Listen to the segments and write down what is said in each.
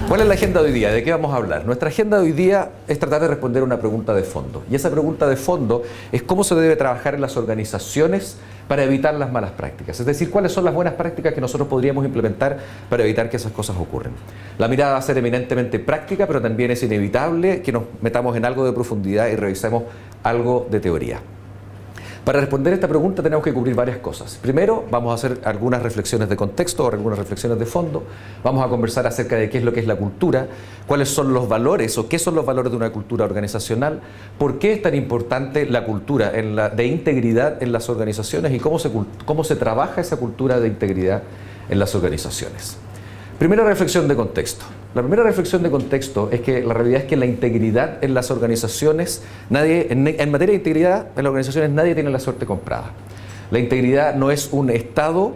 ¿Cuál es la agenda de hoy día? ¿De qué vamos a hablar? Nuestra agenda de hoy día es tratar de responder una pregunta de fondo. Y esa pregunta de fondo es cómo se debe trabajar en las organizaciones para evitar las malas prácticas. Es decir, cuáles son las buenas prácticas que nosotros podríamos implementar para evitar que esas cosas ocurran. La mirada va a ser eminentemente práctica, pero también es inevitable que nos metamos en algo de profundidad y revisemos algo de teoría. Para responder esta pregunta tenemos que cubrir varias cosas. Primero, vamos a hacer algunas reflexiones de contexto o algunas reflexiones de fondo. Vamos a conversar acerca de qué es lo que es la cultura, cuáles son los valores o qué son los valores de una cultura organizacional, por qué es tan importante la cultura de integridad en las organizaciones y cómo se trabaja esa cultura de integridad en las organizaciones. Primera reflexión de contexto. La primera reflexión de contexto es que la realidad es que la integridad en las organizaciones, en materia de integridad en las organizaciones nadie tiene la suerte comprada. La integridad no es un estado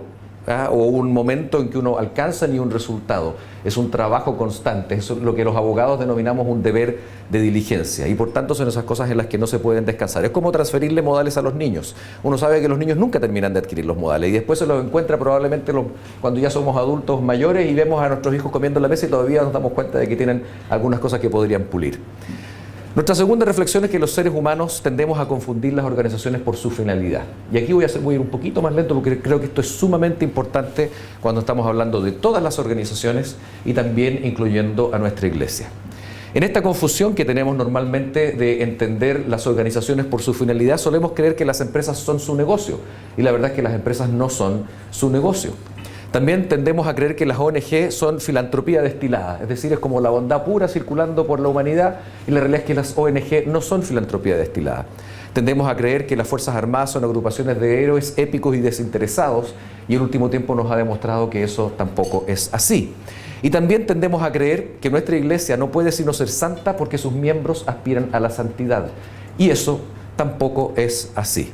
o un momento en que uno alcanza ni un resultado, es un trabajo constante, es lo que los abogados denominamos un deber de diligencia y por tanto son esas cosas en las que no se pueden descansar. Es como transferirle modales a los niños. Uno sabe que los niños nunca terminan de adquirir los modales y después se los encuentra probablemente cuando ya somos adultos mayores y vemos a nuestros hijos comiendo en la mesa y todavía nos damos cuenta de que tienen algunas cosas que podrían pulir. Nuestra segunda reflexión es que los seres humanos tendemos a confundir las organizaciones por su finalidad. Y aquí voy a ir un poquito más lento porque creo que esto es sumamente importante cuando estamos hablando de todas las organizaciones y también incluyendo a nuestra iglesia. En esta confusión que tenemos normalmente de entender las organizaciones por su finalidad, solemos creer que las empresas son su negocio. Y la verdad es que las empresas no son su negocio. También tendemos a creer que las ONG son filantropía destilada, es decir, es como la bondad pura circulando por la humanidad y la realidad es que las ONG no son filantropía destilada. Tendemos a creer que las Fuerzas Armadas son agrupaciones de héroes épicos y desinteresados y el último tiempo nos ha demostrado que eso tampoco es así. Y también tendemos a creer que nuestra iglesia no puede sino ser santa porque sus miembros aspiran a la santidad y eso tampoco es así.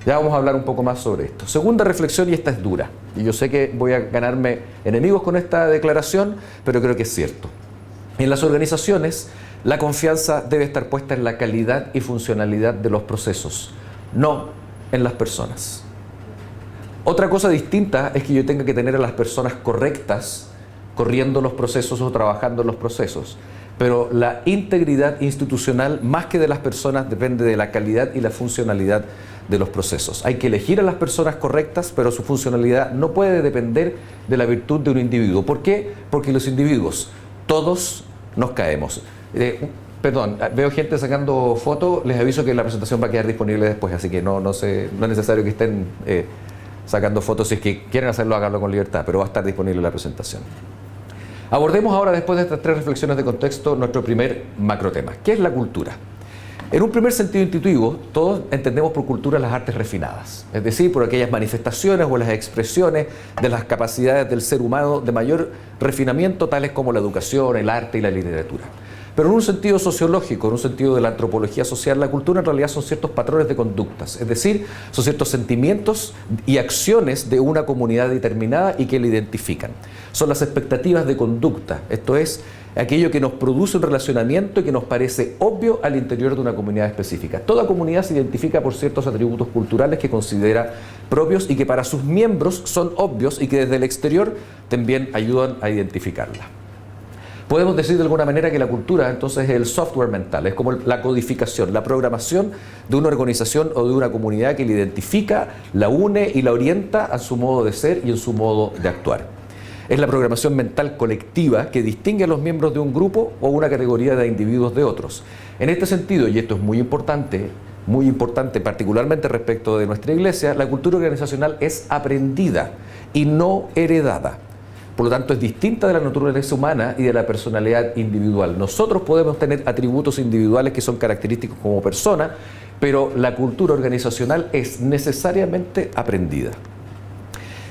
Ya vamos a hablar un poco más sobre esto. Segunda reflexión, y esta es dura. Y yo sé que voy a ganarme enemigos con esta declaración, pero creo que es cierto. En las organizaciones, la confianza debe estar puesta en la calidad y funcionalidad de los procesos, no en las personas. Otra cosa distinta es que yo tenga que tener a las personas correctas corriendo los procesos o trabajando en los procesos. Pero la integridad institucional, más que de las personas, depende de la calidad y la funcionalidad de los procesos. Hay que elegir a las personas correctas, pero su funcionalidad no puede depender de la virtud de un individuo. ¿Por qué? Porque los individuos, todos nos caemos. Veo gente sacando fotos, les aviso que la presentación va a quedar disponible después, así que no es necesario que estén sacando fotos. Si es que quieren hacerlo, háganlo con libertad, pero va a estar disponible la presentación. Abordemos ahora, después de estas tres reflexiones de contexto, nuestro primer macrotema. ¿Qué es la cultura? En un primer sentido intuitivo, todos entendemos por cultura las artes refinadas, es decir, por aquellas manifestaciones o las expresiones de las capacidades del ser humano de mayor refinamiento, tales como la educación, el arte y la literatura. Pero en un sentido sociológico, en un sentido de la antropología social, la cultura en realidad son ciertos patrones de conductas, es decir, son ciertos sentimientos y acciones de una comunidad determinada y que la identifican. Son las expectativas de conducta, esto es, aquello que nos produce un relacionamiento y que nos parece obvio al interior de una comunidad específica. Toda comunidad se identifica por ciertos atributos culturales que considera propios y que para sus miembros son obvios y que desde el exterior también ayudan a identificarla. Podemos decir de alguna manera que la cultura entonces es el software mental, es como la codificación, la programación de una organización o de una comunidad que la identifica, la une y la orienta a su modo de ser y en su modo de actuar. Es la programación mental colectiva que distingue a los miembros de un grupo o una categoría de individuos de otros. En este sentido, y esto es muy importante particularmente respecto de nuestra iglesia, la cultura organizacional es aprendida y no heredada. Por lo tanto, es distinta de la naturaleza humana y de la personalidad individual. Nosotros podemos tener atributos individuales que son característicos como persona, pero la cultura organizacional es necesariamente aprendida.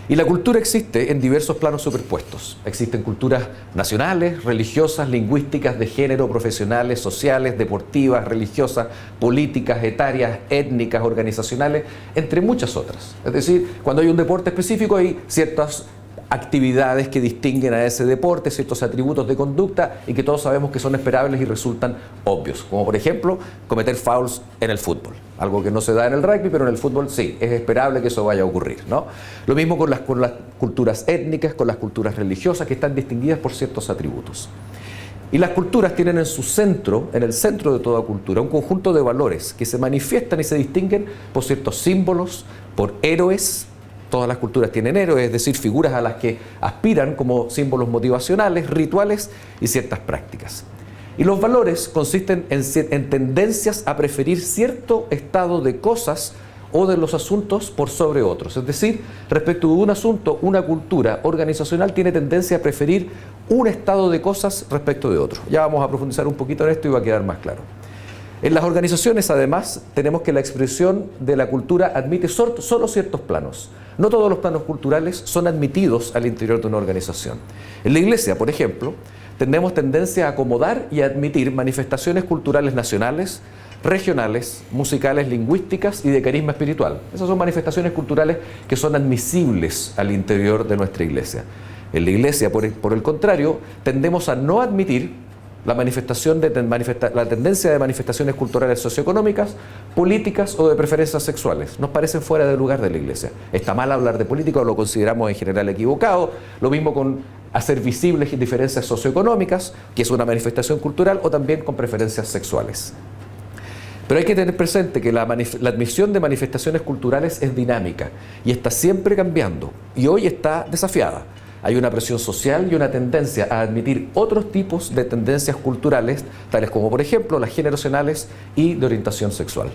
Y la cultura existe en diversos planos superpuestos. Existen culturas nacionales, religiosas, lingüísticas, de género, profesionales, sociales, deportivas, religiosas, políticas, etarias, étnicas, organizacionales, entre muchas otras. Es decir, cuando hay un deporte específico hay ciertos actividades que distinguen a ese deporte, ciertos atributos de conducta y que todos sabemos que son esperables y resultan obvios, como por ejemplo cometer fouls en el fútbol, algo que no se da en el rugby, pero en el fútbol sí, es esperable que eso vaya a ocurrir, ¿no? Lo mismo con las culturas étnicas, con las culturas religiosas, que están distinguidas por ciertos atributos. Y las culturas tienen en su centro, en el centro de toda cultura, un conjunto de valores que se manifiestan y se distinguen por ciertos símbolos, por héroes. Todas las culturas tienen héroes, es decir, figuras a las que aspiran como símbolos motivacionales, rituales y ciertas prácticas. Y los valores consisten en tendencias a preferir cierto estado de cosas o de los asuntos por sobre otros. Es decir, respecto de un asunto, una cultura organizacional tiene tendencia a preferir un estado de cosas respecto de otro. Ya vamos a profundizar un poquito en esto y va a quedar más claro. En las organizaciones, además, tenemos que la expresión de la cultura admite solo ciertos planos. No todos los planos culturales son admitidos al interior de una organización. En la Iglesia, por ejemplo, tenemos tendencia a acomodar y a admitir manifestaciones culturales nacionales, regionales, musicales, lingüísticas y de carisma espiritual. Esas son manifestaciones culturales que son admisibles al interior de nuestra Iglesia. En la Iglesia, por el contrario, tendemos a no admitir la tendencia de manifestaciones culturales socioeconómicas, políticas o de preferencias sexuales. Nos parecen fuera de lugar de la Iglesia. Está mal hablar de política o lo consideramos en general equivocado. Lo mismo con hacer visibles diferencias socioeconómicas, que es una manifestación cultural, o también con preferencias sexuales. Pero hay que tener presente que la admisión de manifestaciones culturales es dinámica y está siempre cambiando y hoy está desafiada. Hay una presión social y una tendencia a admitir otros tipos de tendencias culturales, tales como, por ejemplo, las generacionales y de orientación sexual.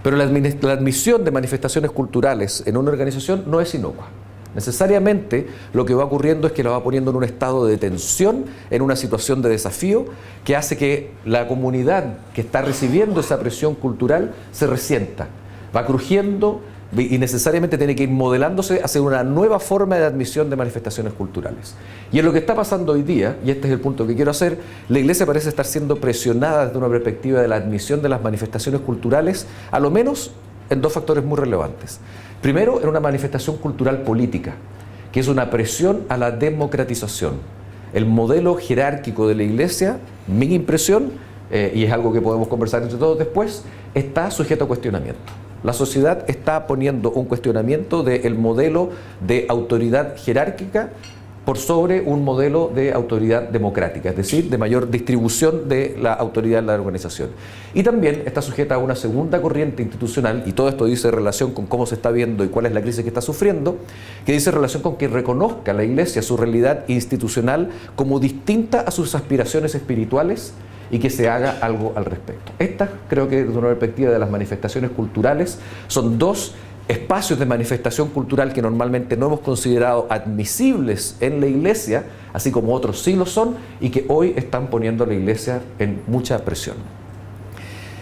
Pero la admisión de manifestaciones culturales en una organización no es inocua. Necesariamente lo que va ocurriendo es que la va poniendo en un estado de tensión, en una situación de desafío, que hace que la comunidad que está recibiendo esa presión cultural se resienta, va crujiendo, y necesariamente tiene que ir modelándose hacia una nueva forma de admisión de manifestaciones culturales. Y en lo que está pasando hoy día, y este es el punto que quiero hacer, la Iglesia parece estar siendo presionada desde una perspectiva de la admisión de las manifestaciones culturales, a lo menos en dos factores muy relevantes. Primero, en una manifestación cultural política, que es una presión a la democratización. El modelo jerárquico de la Iglesia, mi impresión, y es algo que podemos conversar entre todos después, está sujeto a cuestionamiento. La sociedad está poniendo un cuestionamiento del modelo de autoridad jerárquica por sobre un modelo de autoridad democrática, es decir, de mayor distribución de la autoridad en la organización. Y también está sujeta a una segunda corriente institucional, y todo esto dice relación con cómo se está viendo y cuál es la crisis que está sufriendo, que dice relación con que reconozca la Iglesia su realidad institucional como distinta a sus aspiraciones espirituales y que se haga algo al respecto. Estas, creo que desde una perspectiva de las manifestaciones culturales, son dos espacios de manifestación cultural que normalmente no hemos considerado admisibles en la Iglesia, así como otros sí lo son, y que hoy están poniendo a la Iglesia en mucha presión.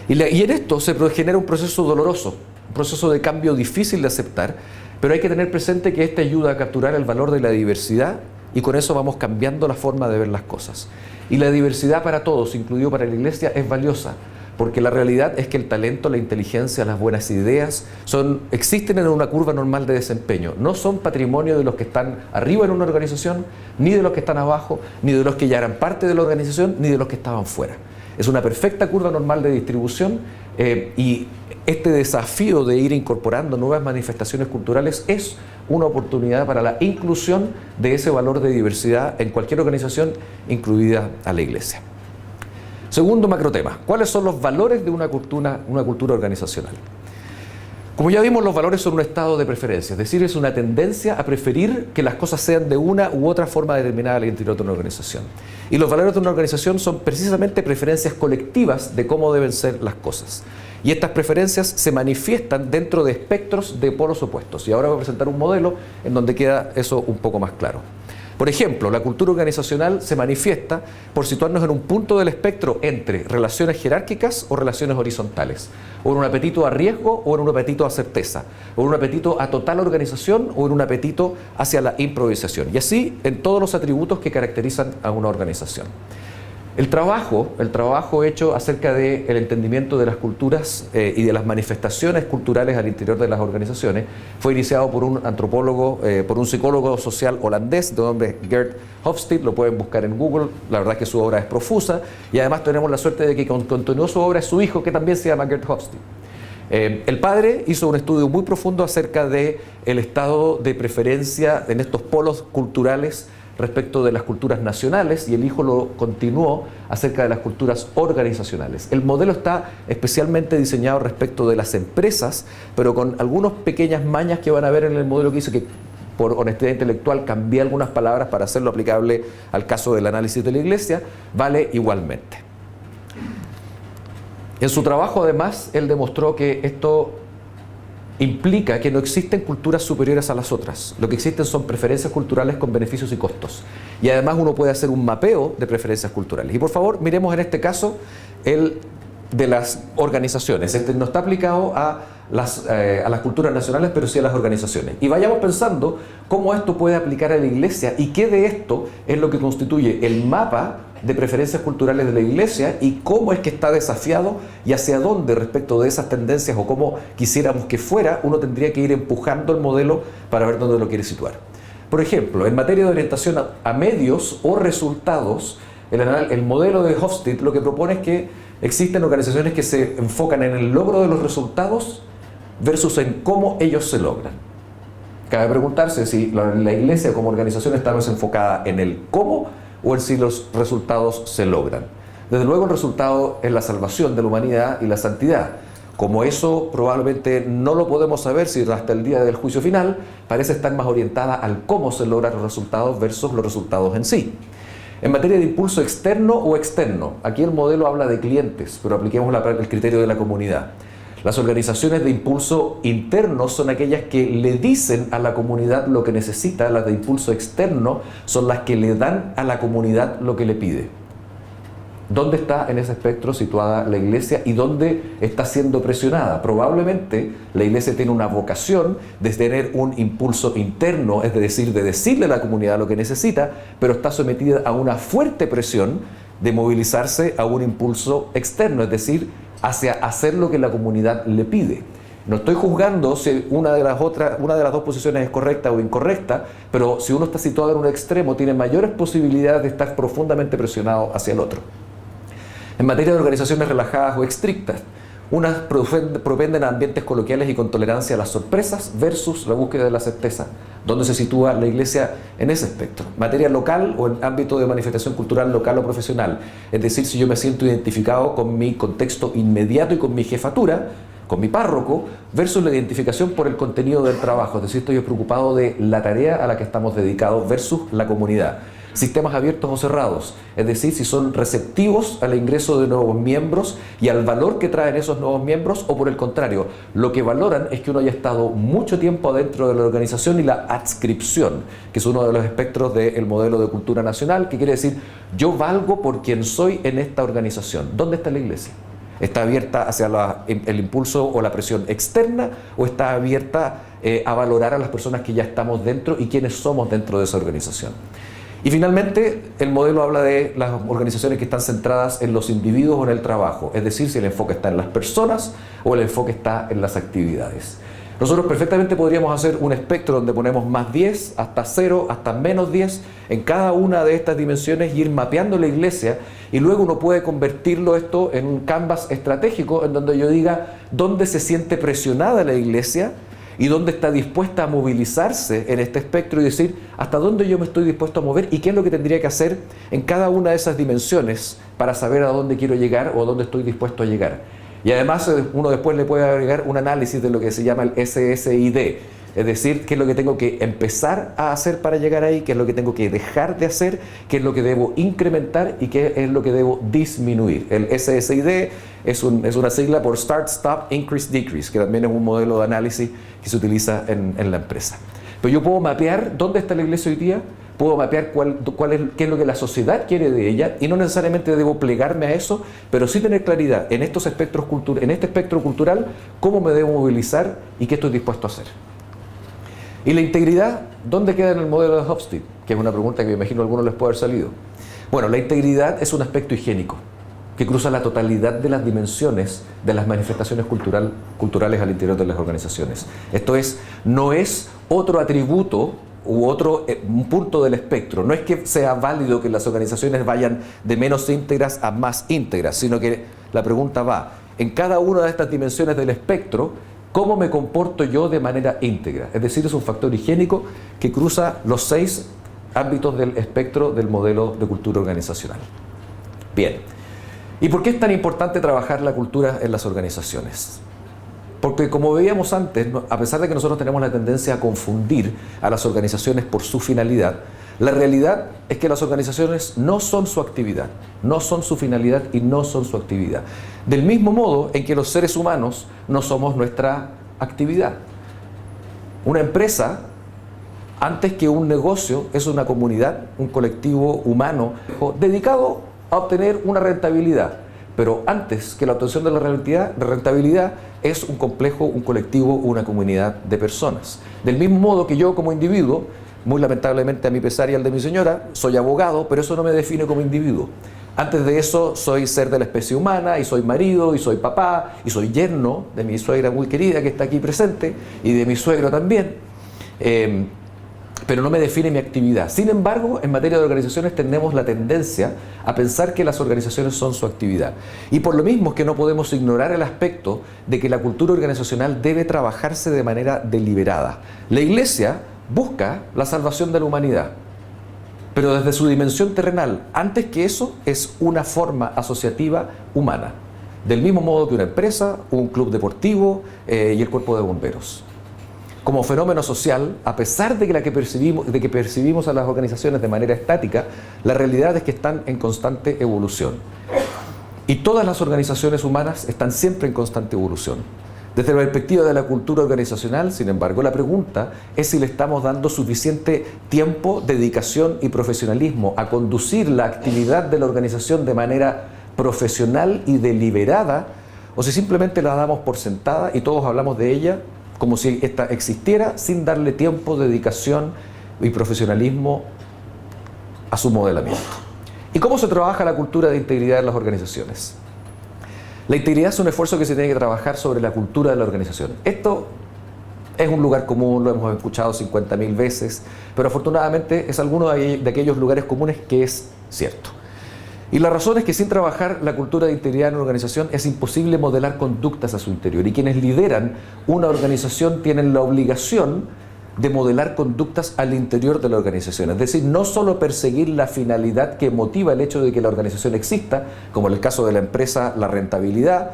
Y en esto se genera un proceso doloroso, un proceso de cambio difícil de aceptar, pero hay que tener presente que este ayuda a capturar el valor de la diversidad y con eso vamos cambiando la forma de ver las cosas. Y la diversidad para todos, incluido para la Iglesia, es valiosa, porque la realidad es que el talento, la inteligencia, las buenas ideas existen en una curva normal de desempeño. No son patrimonio de los que están arriba en una organización, ni de los que están abajo, ni de los que ya eran parte de la organización, ni de los que estaban fuera. Es una perfecta curva normal de distribución y este desafío de ir incorporando nuevas manifestaciones culturales es una oportunidad para la inclusión de ese valor de diversidad en cualquier organización, incluida a la Iglesia. Segundo macrotema, ¿cuáles son los valores de una cultura organizacional? Como ya vimos, los valores son un estado de preferencia, es decir, es una tendencia a preferir que las cosas sean de una u otra forma determinada al interior de una organización. Y los valores de una organización son precisamente preferencias colectivas de cómo deben ser las cosas. Y estas preferencias se manifiestan dentro de espectros de polos opuestos. Y ahora voy a presentar un modelo en donde queda eso un poco más claro. Por ejemplo, la cultura organizacional se manifiesta por situarnos en un punto del espectro entre relaciones jerárquicas o relaciones horizontales, o en un apetito a riesgo o en un apetito a certeza, o en un apetito a total organización o en un apetito hacia la improvisación, y así en todos los atributos que caracterizan a una organización. El trabajo hecho acerca del entendimiento de las culturas y de las manifestaciones culturales al interior de las organizaciones fue iniciado por un antropólogo, por un psicólogo social holandés de nombre Geert Hofstede. Lo pueden buscar en Google. La verdad es que su obra es profusa y además tenemos la suerte de que continuó su obra es su hijo, que también se llama Geert Hofstede. El padre hizo un estudio muy profundo acerca del estado de preferencia en estos polos culturales respecto de las culturas nacionales, y el hijo lo continuó acerca de las culturas organizacionales. El modelo está especialmente diseñado respecto de las empresas, pero con algunas pequeñas mañas que van a ver en el modelo que hizo, que por honestidad intelectual cambié algunas palabras para hacerlo aplicable al caso del análisis de la Iglesia, vale igualmente. En su trabajo, además, él demostró que esto implica que no existen culturas superiores a las otras. Lo que existen son preferencias culturales con beneficios y costos. Y además uno puede hacer un mapeo de preferencias culturales. Y por favor, miremos en este caso el de las organizaciones. Este no está aplicado a las culturas nacionales, pero sí a las organizaciones. Y vayamos pensando cómo esto puede aplicar a la Iglesia y qué de esto es lo que constituye el mapa de preferencias culturales de la Iglesia y cómo es que está desafiado y hacia dónde respecto de esas tendencias o cómo quisiéramos que fuera, uno tendría que ir empujando el modelo para ver dónde lo quiere situar. Por ejemplo, en materia de orientación a medios o resultados, el modelo de Hofstede lo que propone es que existen organizaciones que se enfocan en el logro de los resultados versus en cómo ellos se logran. Cabe preguntarse si la Iglesia como organización está más enfocada en el cómo o en si los resultados se logran. Desde luego el resultado es la salvación de la humanidad y la santidad. Como eso probablemente no lo podemos saber si hasta el día del juicio final, parece estar más orientada al cómo se logran los resultados versus los resultados en sí. En materia de impulso externo o externo, aquí el modelo habla de clientes, pero apliquemos el criterio de la comunidad. Las organizaciones de impulso interno son aquellas que le dicen a la comunidad lo que necesita, las de impulso externo son las que le dan a la comunidad lo que le pide. ¿Dónde está en ese espectro situada la Iglesia y dónde está siendo presionada? Probablemente la Iglesia tiene una vocación de tener un impulso interno, es decir, de decirle a la comunidad lo que necesita, pero está sometida a una fuerte presión de movilizarse a un impulso externo, es decir, hacia hacer lo que la comunidad le pide. No estoy juzgando si una de las dos posiciones es correcta o incorrecta, pero si uno está situado en un extremo, tiene mayores posibilidades de estar profundamente presionado hacia el otro. En materia de organizaciones relajadas o estrictas, unas propenden a ambientes coloquiales y con tolerancia a las sorpresas versus la búsqueda de la certeza. ¿Dónde se sitúa la Iglesia en ese espectro? Materia local o en ámbito de manifestación cultural local o profesional. Es decir, si yo me siento identificado con mi contexto inmediato y con mi jefatura, con mi párroco, versus la identificación por el contenido del trabajo. Es decir, estoy preocupado de la tarea a la que estamos dedicados versus la comunidad. Sistemas abiertos o cerrados, es decir, si son receptivos al ingreso de nuevos miembros y al valor que traen esos nuevos miembros, o por el contrario, lo que valoran es que uno haya estado mucho tiempo adentro de la organización y la adscripción, que es uno de los espectros del modelo de cultura nacional, que quiere decir, yo valgo por quien soy en esta organización. ¿Dónde está la Iglesia? ¿Está abierta hacia el impulso o la presión externa o está abierta a valorar a las personas que ya estamos dentro y quiénes somos dentro de esa organización? Y finalmente, el modelo habla de las organizaciones que están centradas en los individuos o en el trabajo, es decir, si el enfoque está en las personas o el enfoque está en las actividades. Nosotros perfectamente podríamos hacer un espectro donde ponemos más 10, hasta 0, hasta menos 10 en cada una de estas dimensiones y ir mapeando la Iglesia, y luego uno puede convertirlo esto en un canvas estratégico en donde yo diga dónde se siente presionada la Iglesia y dónde está dispuesta a movilizarse en este espectro y decir hasta dónde yo me estoy dispuesto a mover y qué es lo que tendría que hacer en cada una de esas dimensiones para saber a dónde quiero llegar o a dónde estoy dispuesto a llegar. Y además uno después le puede agregar un análisis de lo que se llama el SSID, es decir, qué es lo que tengo que empezar a hacer para llegar ahí, qué es lo que tengo que dejar de hacer, qué es lo que debo incrementar y qué es lo que debo disminuir. El SSID es una sigla por Start, Stop, Increase, Decrease, que también es un modelo de análisis que se utiliza en la empresa. Pero yo puedo mapear dónde está la Iglesia hoy día, puedo mapear qué es lo que la sociedad quiere de ella y no necesariamente debo plegarme a eso, pero sí tener claridad en estos espectros en este espectro cultural, cómo me debo movilizar y qué estoy dispuesto a hacer. ¿Y la integridad? ¿Dónde queda en el modelo de Hofstede? Que es una pregunta que me imagino a algunos les puede haber salido. Bueno, la integridad es un aspecto higiénico que cruza la totalidad de las dimensiones de las manifestaciones culturales al interior de las organizaciones. Esto es, no es otro atributo u otro un punto del espectro. No es que sea válido que las organizaciones vayan de menos íntegras a más íntegras, sino que la pregunta va, en cada una de estas dimensiones del espectro, ¿cómo me comporto yo de manera íntegra? Es decir, es un factor higiénico que cruza los 6 ámbitos del espectro del modelo de cultura organizacional. Bien. ¿Y por qué es tan importante trabajar la cultura en las organizaciones? Porque como veíamos antes, a pesar de que nosotros tenemos la tendencia a confundir a las organizaciones por su finalidad, la realidad es que las organizaciones no son su actividad, no son su finalidad y no son su actividad. Del mismo modo en que los seres humanos no somos nuestra actividad. Una empresa, antes que un negocio, es una comunidad, un colectivo humano dedicado a obtener una rentabilidad, pero antes que la obtención de la rentabilidad es un complejo, un colectivo, una comunidad de personas. Del mismo modo que yo como individuo, muy lamentablemente a mi pesar y al de mi señora, soy abogado, pero eso no me define como individuo. Antes de eso soy ser de la especie humana, y soy marido, y soy papá, y soy yerno de mi suegra muy querida que está aquí presente, y de mi suegro también. Pero no me define mi actividad. Sin embargo, en materia de organizaciones tenemos la tendencia a pensar que las organizaciones son su actividad. Y por lo mismo es que no podemos ignorar el aspecto de que la cultura organizacional debe trabajarse de manera deliberada. La Iglesia busca la salvación de la humanidad, pero desde su dimensión terrenal. Antes que eso, es una forma asociativa humana. Del mismo modo que una empresa, un club deportivo y el cuerpo de bomberos. Como fenómeno social, a pesar de que percibimos a las organizaciones de manera estática, la realidad es que están en constante evolución. Y todas las organizaciones humanas están siempre en constante evolución. Desde la perspectiva de la cultura organizacional, sin embargo, la pregunta es si le estamos dando suficiente tiempo, dedicación y profesionalismo a conducir la actividad de la organización de manera profesional y deliberada, o si simplemente la damos por sentada y todos hablamos de ella como si esta existiera sin darle tiempo, dedicación y profesionalismo a su modelamiento. ¿Y cómo se trabaja la cultura de integridad en las organizaciones? La integridad es un esfuerzo que se tiene que trabajar sobre la cultura de la organización. Esto es un lugar común, lo hemos escuchado 50.000 veces, pero afortunadamente es alguno de aquellos lugares comunes que es cierto. Y la razón es que sin trabajar la cultura de integridad en una organización es imposible modelar conductas a su interior. Y quienes lideran una organización tienen la obligación de modelar conductas al interior de la organización. Es decir, no solo perseguir la finalidad que motiva el hecho de que la organización exista, como en el caso de la empresa, la rentabilidad,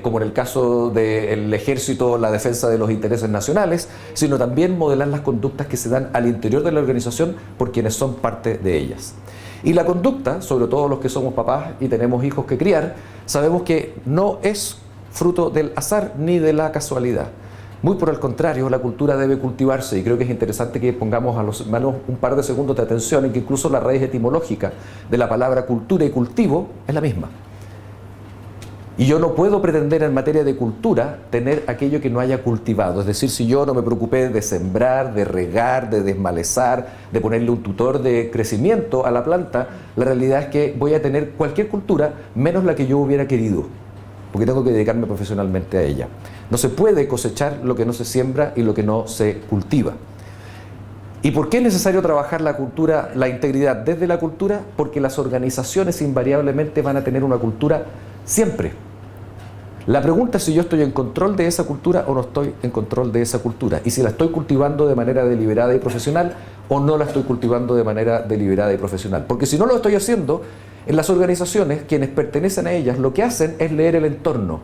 como en el caso del ejército, la defensa de los intereses nacionales, sino también modelar las conductas que se dan al interior de la organización por quienes son parte de ellas. Y la conducta, sobre todo los que somos papás y tenemos hijos que criar, sabemos que no es fruto del azar ni de la casualidad. Muy por el contrario, la cultura debe cultivarse, y creo que es interesante que pongamos a los hermanos un par de segundos de atención en que incluso la raíz etimológica de la palabra cultura y cultivo es la misma. Y yo no puedo pretender en materia de cultura tener aquello que no haya cultivado. Es decir, si yo no me preocupé de sembrar, de regar, de desmalezar, de ponerle un tutor de crecimiento a la planta, la realidad es que voy a tener cualquier cultura menos la que yo hubiera querido, porque tengo que dedicarme profesionalmente a ella. No se puede cosechar lo que no se siembra y lo que no se cultiva. ¿Y por qué es necesario trabajar la cultura, la integridad desde la cultura? Porque las organizaciones invariablemente van a tener una cultura siempre. La pregunta es si yo estoy en control de esa cultura o no estoy en control de esa cultura, y si la estoy cultivando de manera deliberada y profesional o no la estoy cultivando de manera deliberada y profesional. Porque si no lo estoy haciendo, en las organizaciones, quienes pertenecen a ellas, lo que hacen es leer el entorno,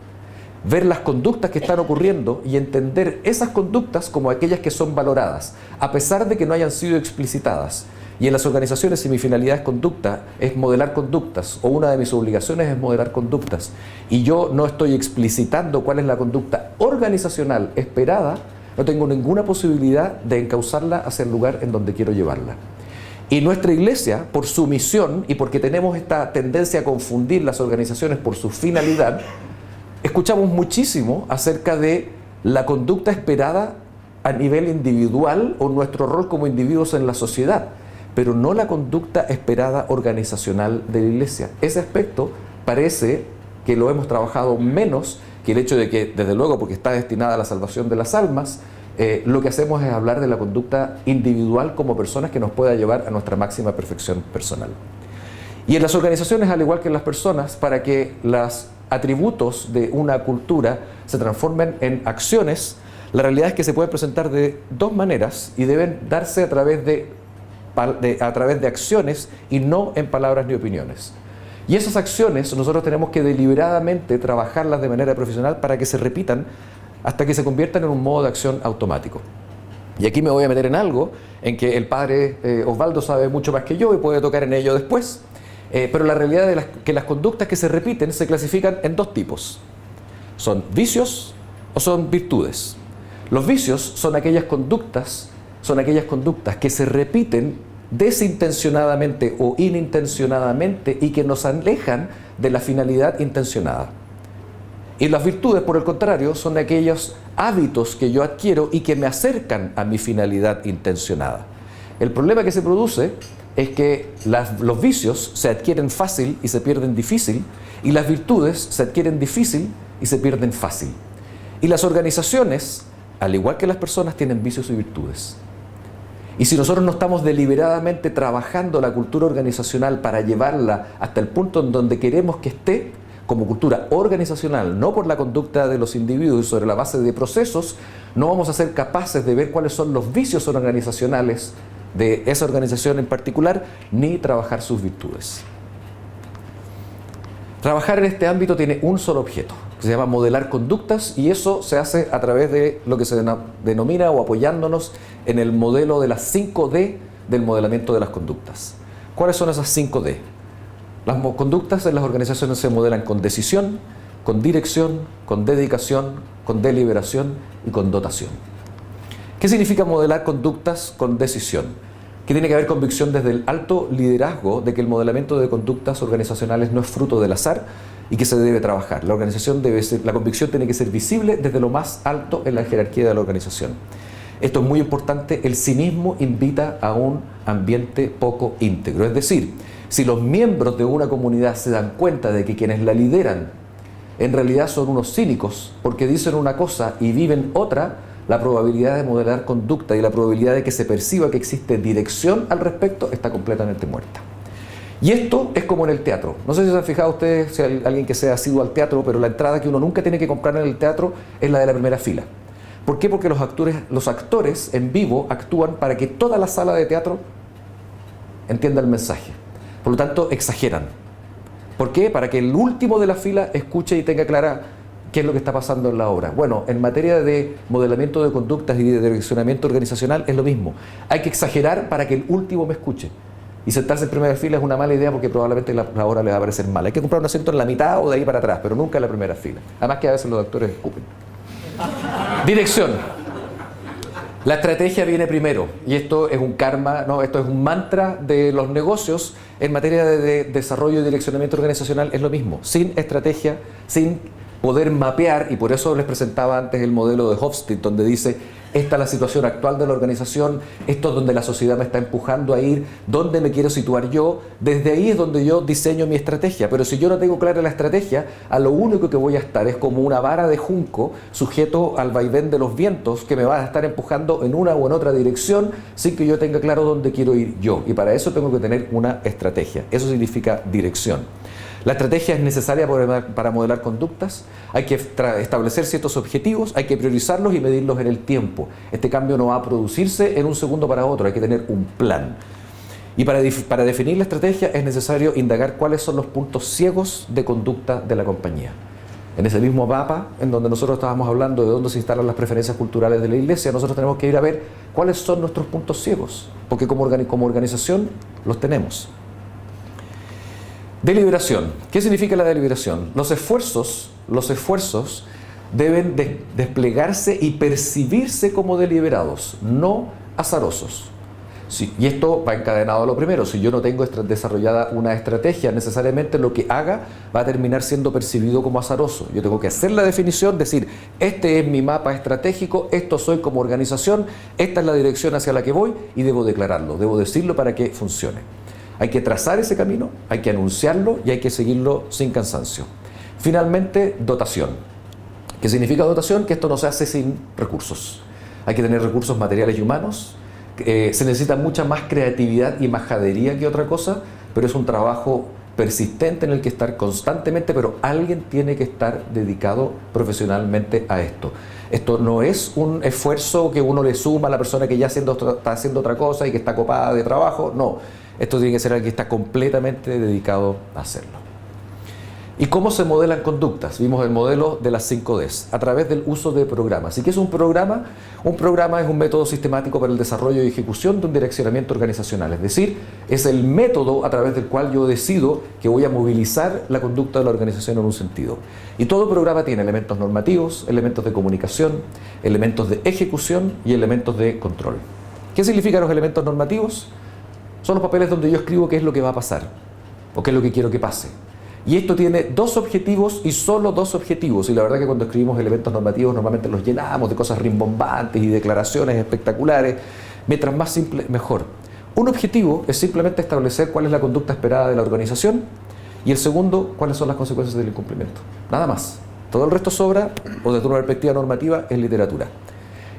ver las conductas que están ocurriendo y entender esas conductas como aquellas que son valoradas, a pesar de que no hayan sido explicitadas. Y en las organizaciones, si mi finalidad es conducta, es modelar conductas, o una de mis obligaciones es modelar conductas, y yo no estoy explicitando cuál es la conducta organizacional esperada, no tengo ninguna posibilidad de encauzarla hacia el lugar en donde quiero llevarla. Y nuestra iglesia, por su misión y porque tenemos esta tendencia a confundir las organizaciones por su finalidad, escuchamos muchísimo acerca de la conducta esperada a nivel individual o nuestro rol como individuos en la sociedad. pero no la conducta esperada organizacional de la Iglesia. Ese aspecto parece que lo hemos trabajado menos que el hecho de que, desde luego, porque está destinada a la salvación de las almas, lo que hacemos es hablar de la conducta individual como personas que nos pueda llevar a nuestra máxima perfección personal. Y en las organizaciones, al igual que en las personas, para que los atributos de una cultura se transformen en acciones, la realidad es que se pueden presentar de dos maneras y deben darse a través de acciones y no en palabras ni opiniones. Y esas acciones nosotros tenemos que deliberadamente trabajarlas de manera profesional para que se repitan hasta que se conviertan en un modo de acción automático. Y aquí me voy a meter en algo en que el padre Osvaldo sabe mucho más que yo y puede tocar en ello después, pero la realidad es que las conductas que se repiten se clasifican en dos tipos. Son vicios o son virtudes. Los vicios son aquellas conductas que se repiten desintencionadamente o inintencionadamente y que nos alejan de la finalidad intencionada. Y las virtudes, por el contrario, son aquellos hábitos que yo adquiero y que me acercan a mi finalidad intencionada. El problema que se produce es que los vicios se adquieren fácil y se pierden difícil, y las virtudes se adquieren difícil y se pierden fácil. Y las organizaciones, al igual que las personas, tienen vicios y virtudes. Y si nosotros no estamos deliberadamente trabajando la cultura organizacional para llevarla hasta el punto en donde queremos que esté, como cultura organizacional, no por la conducta de los individuos y sobre la base de procesos, no vamos a ser capaces de ver cuáles son los vicios organizacionales de esa organización en particular, ni trabajar sus virtudes. Trabajar en este ámbito tiene un solo objeto, que se llama modelar conductas, y eso se hace a través de lo que se denomina o apoyándonos en el modelo de las 5D del modelamiento de las conductas. ¿Cuáles son esas 5D? Las conductas en las organizaciones se modelan con decisión, con dirección, con dedicación, con deliberación y con dotación. ¿Qué significa modelar conductas con decisión? Que tiene que haber convicción desde el alto liderazgo de que el modelamiento de conductas organizacionales no es fruto del azar y que se debe trabajar. La convicción tiene que ser visible desde lo más alto en la jerarquía de la organización. Esto es muy importante. El cinismo invita a un ambiente poco íntegro. Es decir, si los miembros de una comunidad se dan cuenta de que quienes la lideran en realidad son unos cínicos porque dicen una cosa y viven otra, la probabilidad de modelar conducta y la probabilidad de que se perciba que existe dirección al respecto está completamente muerta. Y esto es como en el teatro. No sé si se han fijado ustedes, si hay alguien que sea asiduo al teatro, pero la entrada que uno nunca tiene que comprar en el teatro es la de la primera fila. ¿Por qué? Porque los actores en vivo actúan para que toda la sala de teatro entienda el mensaje. Por lo tanto, exageran. ¿Por qué? Para que el último de la fila escuche y tenga clara qué es lo que está pasando en la obra. Bueno, en materia de modelamiento de conductas y de direccionamiento organizacional es lo mismo. Hay que exagerar para que el último me escuche. Y sentarse en primera fila es una mala idea porque probablemente la obra le va a parecer mala. Hay que comprar un asiento en la mitad o de ahí para atrás, pero nunca en la primera fila. Además que a veces los actores escupen. Dirección. La estrategia viene primero, y esto es un karma, no, esto es un mantra de los negocios. En materia de desarrollo y direccionamiento organizacional es lo mismo. Sin estrategia, sin poder mapear, y por eso les presentaba antes el modelo de Hofstede, donde dice: esta es la situación actual de la organización, esto es donde la sociedad me está empujando a ir, dónde me quiero situar yo, desde ahí es donde yo diseño mi estrategia. Pero si yo no tengo clara la estrategia, a lo único que voy a estar es como una vara de junco sujeto al vaivén de los vientos que me va a estar empujando en una o en otra dirección sin que yo tenga claro dónde quiero ir yo. Y para eso tengo que tener una estrategia. Eso significa dirección. La estrategia es necesaria para modelar conductas. Hay que establecer ciertos objetivos, hay que priorizarlos y medirlos en el tiempo. Este cambio no va a producirse en un segundo para otro, hay que tener un plan. Y para definir la estrategia es necesario indagar cuáles son los puntos ciegos de conducta de la compañía. En ese mismo mapa en donde nosotros estábamos hablando de dónde se instalan las preferencias culturales de la Iglesia, nosotros tenemos que ir a ver cuáles son nuestros puntos ciegos, porque como organización los tenemos. Deliberación. ¿Qué significa la deliberación? Los esfuerzos deben desplegarse y percibirse como deliberados, no azarosos. Sí, y esto va encadenado a lo primero. Si yo no tengo desarrollada una estrategia, necesariamente lo que haga va a terminar siendo percibido como azaroso. Yo tengo que hacer la definición, decir, este es mi mapa estratégico, esto soy como organización, esta es la dirección hacia la que voy y debo declararlo, debo decirlo para que funcione. Hay que trazar ese camino, hay que anunciarlo y hay que seguirlo sin cansancio. Finalmente, dotación. ¿Qué significa dotación? Que esto no se hace sin recursos. Hay que tener recursos materiales y humanos. Se necesita mucha más creatividad y majadería que otra cosa, pero es un trabajo persistente en el que estar constantemente, pero alguien tiene que estar dedicado profesionalmente a esto. Esto no es un esfuerzo que uno le suma a la persona que ya está haciendo otra cosa y que está copada de trabajo, no. Esto tiene que ser alguien que está completamente dedicado a hacerlo. ¿Y cómo se modelan conductas? Vimos el modelo de las 5 Ds, a través del uso de programas. ¿Y qué es un programa? Un programa es un método sistemático para el desarrollo y ejecución de un direccionamiento organizacional. Es decir, es el método a través del cual yo decido que voy a movilizar la conducta de la organización en un sentido. Y todo programa tiene elementos normativos, elementos de comunicación, elementos de ejecución y elementos de control. ¿Qué significan los elementos normativos? Son los papeles donde yo escribo qué es lo que va a pasar o qué es lo que quiero que pase. Y esto tiene 2 objetivos y solo 2 objetivos. Y la verdad que cuando escribimos elementos normativos normalmente los llenamos de cosas rimbombantes y declaraciones espectaculares. Mientras más simple, mejor. Un objetivo es simplemente establecer cuál es la conducta esperada de la organización y el segundo, cuáles son las consecuencias del incumplimiento. Nada más. Todo el resto sobra o desde una perspectiva normativa es literatura.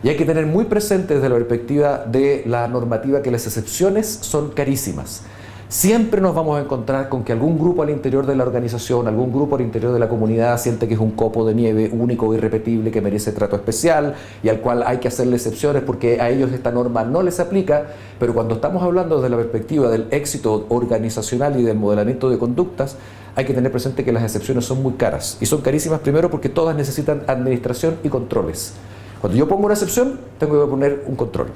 Y hay que tener muy presente desde la perspectiva de la normativa que las excepciones son carísimas. Siempre nos vamos a encontrar con que algún grupo al interior de la organización, algún grupo al interior de la comunidad siente que es un copo de nieve único e irrepetible que merece trato especial y al cual hay que hacerle excepciones porque a ellos esta norma no les aplica, pero cuando estamos hablando desde la perspectiva del éxito organizacional y del modelamiento de conductas, hay que tener presente que las excepciones son muy caras y son carísimas primero porque todas necesitan administración y controles. Cuando yo pongo una excepción, tengo que poner un control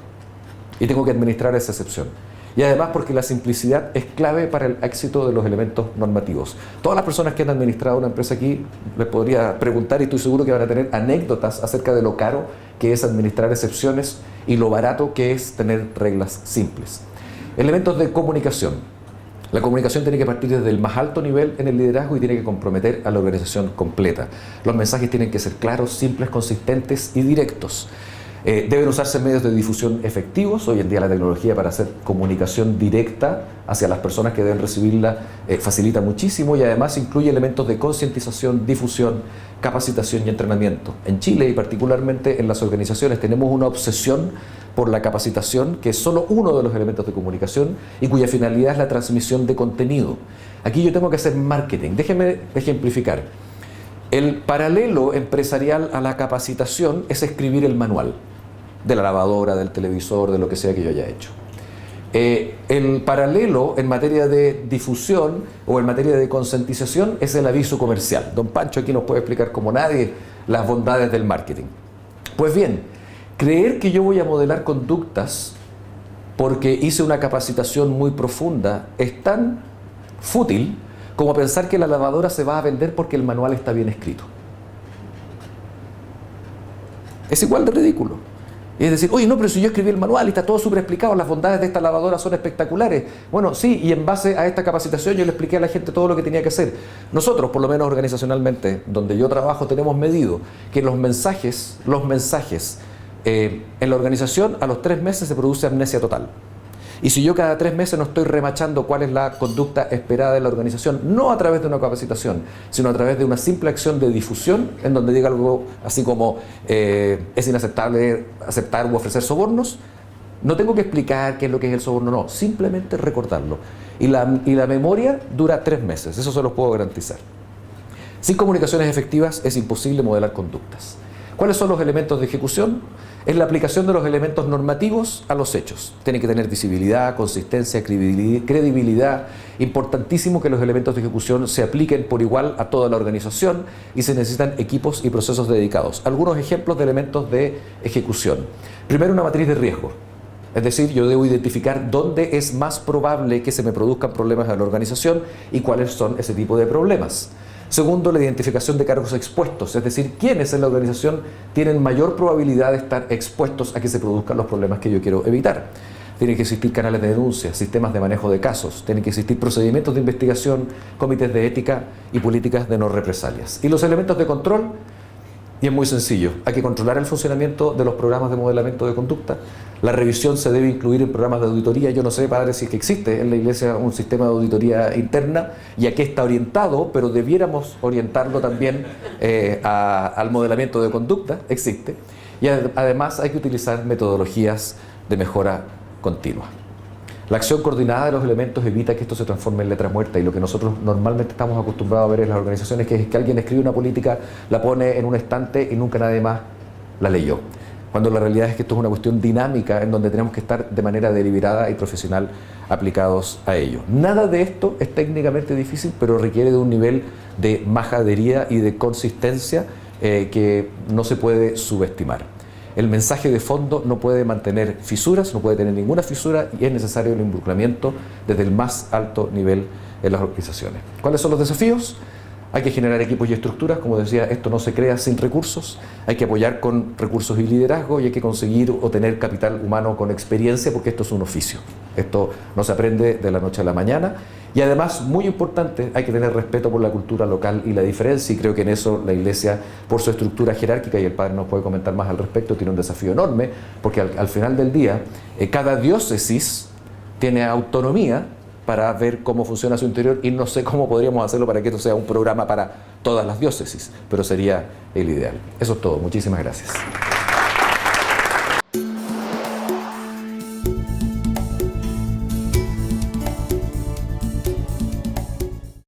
y tengo que administrar esa excepción. Y además porque la simplicidad es clave para el éxito de los elementos normativos. Todas las personas que han administrado una empresa aquí les podría preguntar y estoy seguro que van a tener anécdotas acerca de lo caro que es administrar excepciones y lo barato que es tener reglas simples. Elementos de comunicación. La comunicación tiene que partir desde el más alto nivel en el liderazgo y tiene que comprometer a la organización completa. Los mensajes tienen que ser claros, simples, consistentes y directos. Deben usarse medios de difusión efectivos. Hoy en día la tecnología para hacer comunicación directa hacia las personas que deben recibirla facilita muchísimo y además incluye elementos de concientización, difusión, capacitación y entrenamiento. En Chile y particularmente en las organizaciones tenemos una obsesión por la capacitación que es solo uno de los elementos de comunicación y cuya finalidad es la transmisión de contenido. Aquí yo tengo que hacer marketing. Déjenme ejemplificar. El paralelo empresarial a la capacitación es escribir el manual de la lavadora, del televisor, de lo que sea que yo haya hecho. El paralelo en materia de difusión o en materia de concientización es el aviso comercial. Don Pancho aquí nos puede explicar como nadie las bondades del marketing. Pues bien, creer que yo voy a modelar conductas porque hice una capacitación muy profunda es tan fútil como pensar que la lavadora se va a vender porque el manual está bien escrito. Es igual de ridículo. Es decir, oye, no, pero si yo escribí el manual y está todo súper explicado, las bondades de esta lavadora son espectaculares. Bueno, sí, y en base a esta capacitación yo le expliqué a la gente todo lo que tenía que hacer. Nosotros, por lo menos organizacionalmente, donde yo trabajo, tenemos medido que los mensajes en la organización a los 3 meses se produce amnesia total. Y si yo cada 3 meses no estoy remachando cuál es la conducta esperada de la organización, no a través de una capacitación, sino a través de una simple acción de difusión, en donde diga algo así como es inaceptable aceptar u ofrecer sobornos, no tengo que explicar qué es lo que es el soborno, no, simplemente recordarlo. Y la memoria dura 3 meses, eso se los puedo garantizar. Sin comunicaciones efectivas es imposible modelar conductas. ¿Cuáles son los elementos de ejecución? Es la aplicación de los elementos normativos a los hechos. Tiene que tener visibilidad, consistencia, credibilidad. Importantísimo que los elementos de ejecución se apliquen por igual a toda la organización y se necesitan equipos y procesos dedicados. Algunos ejemplos de elementos de ejecución. Primero, una matriz de riesgo. Es decir, yo debo identificar dónde es más probable que se me produzcan problemas en la organización y cuáles son ese tipo de problemas. Segundo, la identificación de cargos expuestos, es decir, quiénes en la organización tienen mayor probabilidad de estar expuestos a que se produzcan los problemas que yo quiero evitar. tienen que existir canales de denuncia, sistemas de manejo de casos, tienen que existir procedimientos de investigación, comités de ética y políticas de no represalias. Y los elementos de control, y es muy sencillo, hay que controlar el funcionamiento de los programas de modelamiento de conducta. La revisión se debe incluir en programas de auditoría. Yo no sé, padre, si es que existe en la Iglesia un sistema de auditoría interna y a qué está orientado, pero debiéramos orientarlo también al modelamiento de conducta. Existe. Y además hay que utilizar metodologías de mejora continua. La acción coordinada de los elementos evita que esto se transforme en letra muerta, y lo que nosotros normalmente estamos acostumbrados a ver en las organizaciones es que alguien escribe una política, la pone en un estante y nunca nadie más la leyó. Cuando la realidad es que esto es una cuestión dinámica en donde tenemos que estar de manera deliberada y profesional aplicados a ello. Nada de esto es técnicamente difícil, pero requiere de un nivel de majadería y de consistencia que no se puede subestimar. El mensaje de fondo no puede mantener fisuras, no puede tener ninguna fisura, y es necesario el involucramiento desde el más alto nivel en las organizaciones. ¿Cuáles son los desafíos? Hay que generar equipos y estructuras. Como decía, esto no se crea sin recursos. Hay que apoyar con recursos y liderazgo, y hay que conseguir o tener capital humano con experiencia, porque esto es un oficio. Esto no se aprende de la noche a la mañana. Y además, muy importante, hay que tener respeto por la cultura local y la diferencia, y creo que en eso la Iglesia, por su estructura jerárquica, y el padre nos puede comentar más al respecto, tiene un desafío enorme, porque al final del día, cada diócesis tiene autonomía para ver cómo funciona su interior, y no sé cómo podríamos hacerlo para que esto sea un programa para todas las diócesis, pero sería el ideal. Eso es todo. Muchísimas gracias.